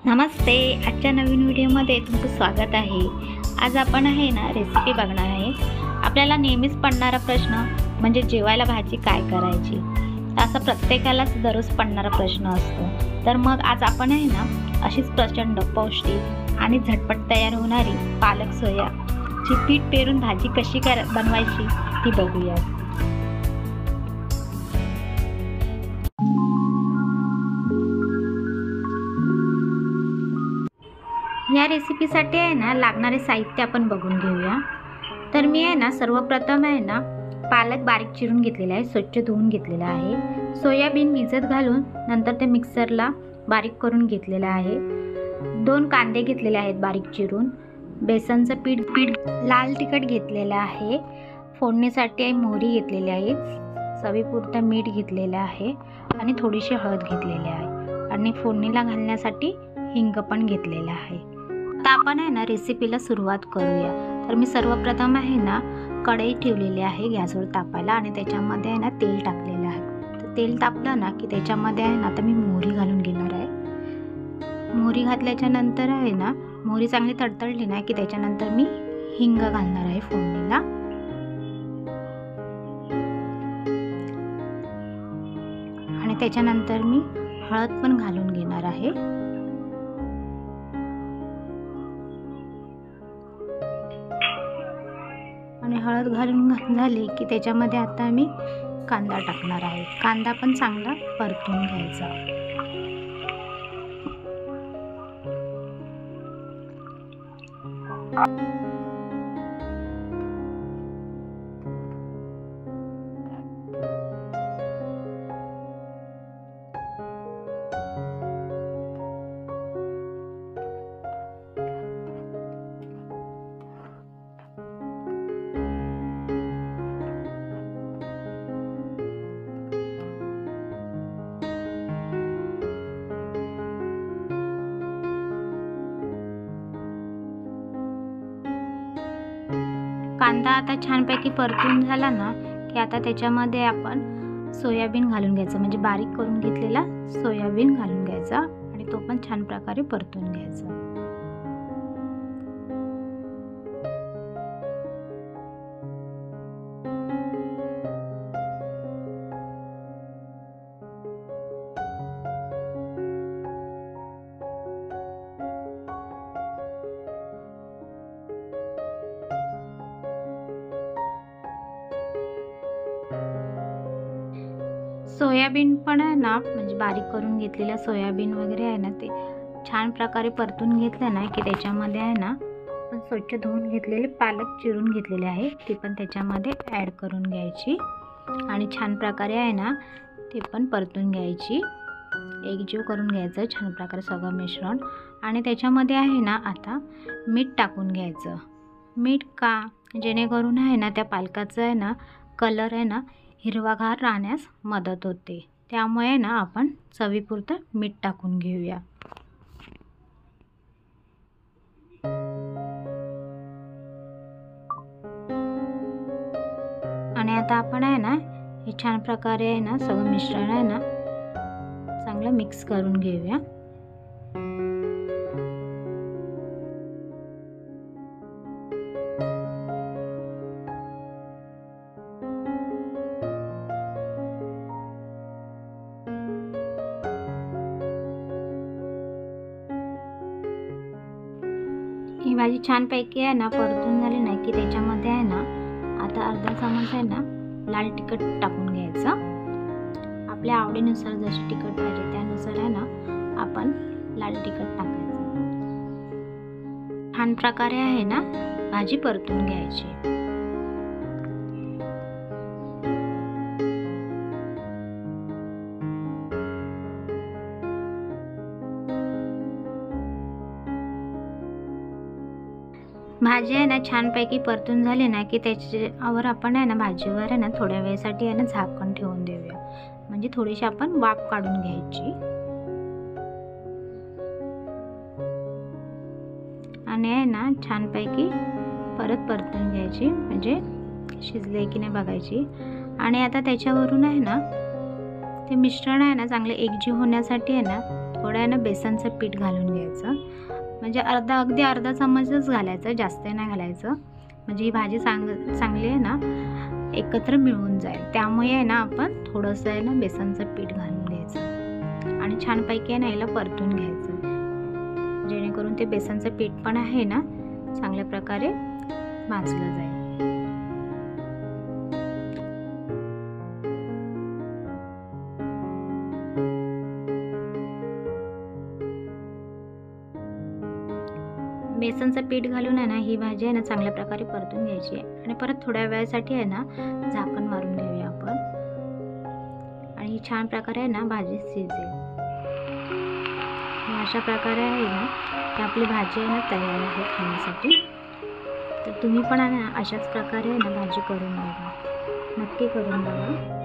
नमस्ते. आजच्या नवीन व्हिडिओमध्ये तुमचं स्वागत आहे. आज आपण आहे ना रेसिपी बघणार आहे. आपल्याला नेहमीच पडणारा प्रश्न म्हणजे जेवायला भाजी काय करायची, असा प्रत्येकालाच दररोज पडणारा प्रश्न असतो. तर मग आज आपण आहे ना अशीच प्रचंड पौष्टिक आणि झटपट तयार होणारी पालक सोयाची पीठ पेरून भाजी कशी बनवायची ती बघूया. या रेसिपीसाठी आहे ना लागणारे साहित्य आपण बघून घेऊया. तर मी आहे ना सर्वप्रथम आहे ना पालक बारीक चिरून घेतलेला आहे, स्वच्छ धुवून घेतलेला आहे. सोयाबीन भिजत घालून नंतर ते मिक्सरला बारीक करून घेतलेला आहे. 2 कांदे घेतलेले आहेत बारीक चिरून. बेसनचं पीठ लाल तिखट घेतलेलं आहे. फोडणीसाठी मोहरी घेतलेली आहे. चवीपुरतं मीठ घेतलेलं आहे आणि थोडीशी हळद घेतलेली आहे आणि फोडणीला घालण्यासाठी हिंग पण घेतलेला आहे. आता आपण आहे ना रेसिपीला सुरुवात करूया. तर मी सर्वप्रथम आहे ना कढई ठेवलेली आहे गॅसवर तापायला आणि त्याच्यामध्ये आहे ना तेल टाकलेलं आहे. तर तेल तापलं ना की त्याच्यामध्ये आहे ना आता मी मोहरी घालून घेणार आहे. मोहरी घातल्याच्या नंतर आहे ना मोहरी चांगली तडतडली ना की त्याच्यानंतर मी हिंग घालणार आहे फोडणीला. आणि त्याच्यानंतर मी हळद पण घालून घेणार आहे. आणि हळद घालून झाली की त्याच्यामध्ये आता मी कांदा टाकणार आहे. कांदा पण चांगला परतून घ्यायचा. कांदा आता छानपैकी परतून झाला ना की आता त्याच्यामध्ये आपण सोयाबीन घालून घ्यायचं, म्हणजे बारीक करून घेतलेला सोयाबीन घालून घ्यायचा आणि तो पण छान प्रकारे परतून घ्यायचा. सोयाबीन पण आहे ना म्हणजे बारीक करून घेतलेल्या सोयाबीन वगैरे आहे ना ते छान प्रकारे परतून घेतलं ना की त्याच्यामध्ये आहे ना आपण स्वच्छ धुवून घेतलेले पालक चिरून घेतलेले आहे ते पण त्याच्यामध्ये ॲड करून घ्यायची आणि छान प्रकारे आहे ना ते पण परतून घ्यायची. एकजीव करून घ्यायचं छान प्रकारे सगळं मिश्रण. आणि त्याच्यामध्ये आहे ना आता मीठ टाकून घ्यायचं. मीठ का जेणेकरून आहे ना त्या पालकाचं आहे ना कलर आहे ना हिरवागार राहण्यास मदत होते. त्यामुळे ना आपण चवीपुरतं मीठ टाकून घेऊया. आणि आता आपण आहे ना हे छान प्रकारे आहे ना सगळं मिश्रण आहे ना चांगलं मिक्स करून घेऊया. ही भाजी छानपैकी आहे ना परतून झाली ना की त्याच्यामध्ये आहे ना आता अर्धा चमच आहे ना लाल तिखट टाकून घ्यायचं. आपल्या आवडीनुसार जशी तिखट पाहिजे त्यानुसार आहे ना आपण लाल तिखट टाकायचं. छान प्रकारे आहे ना भाजी परतून घ्यायची. भाजी आहे ना छानपैकी परतून झाली ना की त्याच्यावर आपण आहे ना भाजीवर आहे ना थोड्या वेळेसाठी आहे ना झाकण ठेवून देऊया, म्हणजे थोडीशी आपण वाफ काढून घ्यायची. आणि आहे ना छानपैकी परत परतून घ्यायची, म्हणजे शिजले की नाही बघायची. आणि आता त्याच्यावरून आहे ना ते मिश्रण आहे ना चांगले एकजीव होण्यासाठी आहे ना थोडं आहे ना बेसनचं पीठ घालून घ्यायचं. म्हणजे अगदी अर्धा चमचच घालायचं, जास्त नाही घालायचं. म्हणजे ही भाजी चांगली आहे ना एकत्र मिळून जाईल. त्यामुळे आहे ना आपण थोडंसं आहे ना बेसनचं पीठ घालून घ्यायचं आणि छानपैकी आहे ना याला परतून घ्यायचं, जेणेकरून ते बेसनचं पीठ पण आहे ना चांगल्या प्रकारे भाजलं जाईल. बेसनचं पीठ घालून आहे ना ही भाजी आहे ना चांगल्या प्रकारे परतून घ्यायची आहे आणि परत थोड्या वेळासाठी आहे ना झाकण मारून घेऊया आपण आणि ही छान प्रकारे आहे ना भाजी शिजेल. अशा प्रकारे आहे ना की आपली भाजी आहे ना तयार आहे खाण्यासाठी. तर तुम्ही पण आहे ना अशाच प्रकारे आहे ना भाजी करून बघा, नक्की करून बघा.